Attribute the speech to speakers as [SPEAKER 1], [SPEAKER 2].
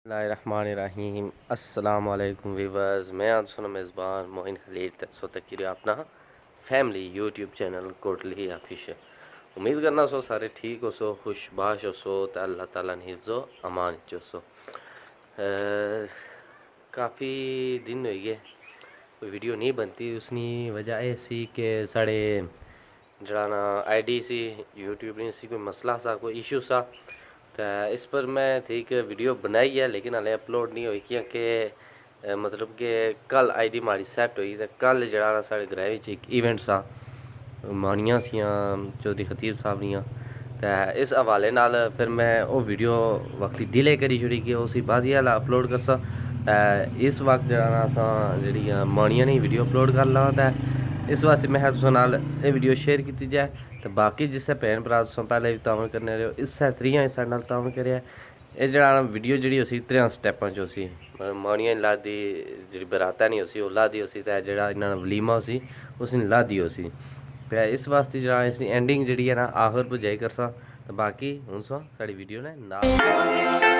[SPEAKER 1] बिस्मिल्लाहिर्रहमानिर्रहीम अस्सलाम वालेकुम वीवर्स। मैं आज सुना मेज़बान मोइन खलील सो तक अपना family YouTube channel Kotli official. उम्मीद करना सो सारे ठीक हो सो खुशबाश हो सो तो अल्लाह ताला ने हिफ्ज़ो अमान चो सो। काफ़ी दिन हो गए कोई वीडियो नहीं बनती। उसकी वजह यह सी कि साढ़े जड़ा ना आईडी सी यूट्यूब नहीं सी कोई मसला सा कोई इशू सा। तो इस पर मैं ठीक वीडियो बनाई है लेकिन हाले अपलोड नहीं हुई क्योंकि मतलब कि कल आईडी हमारी सैट हुई तो कल जड़ा ना साढ़े ग्रां विच एक इवेंट सा मानियां सियां चौधरी खतीब साहब दियां। तो इस हवाले नाल फिर मैं वो वीडियो वक्ती डिले करी छुड़ी कि उसी बाद ही हाला अपलोड करसा। इस वक्त जड़ा ना असां जेह्ड़ियां मानियां नहीं वीडियो अपलोड कर ला। तो इस वास्ते मैं तुसां नाल ये वीडियो शेयर की जाए। तो बाकी जिससे भैन भ्रा तुसां पहले भी तावन करने रहे हो इससे त्रियां हिस्सा नाल तावन करेआ। ये जड़ा वीडियो जी उसी त्रियां स्टैपां च उसी मानियां ला दी जी बराता नहीं उसी ला दी उसी तो जड़ा इन्ना वलीमा उसी उसने ला दी उसी। तो इस वास्ते जड़ा इसकी एंडिंग जी है ना आखिर पुजाई करसा। तो बाकी हूँ सो साड़ी वीडियो ने ना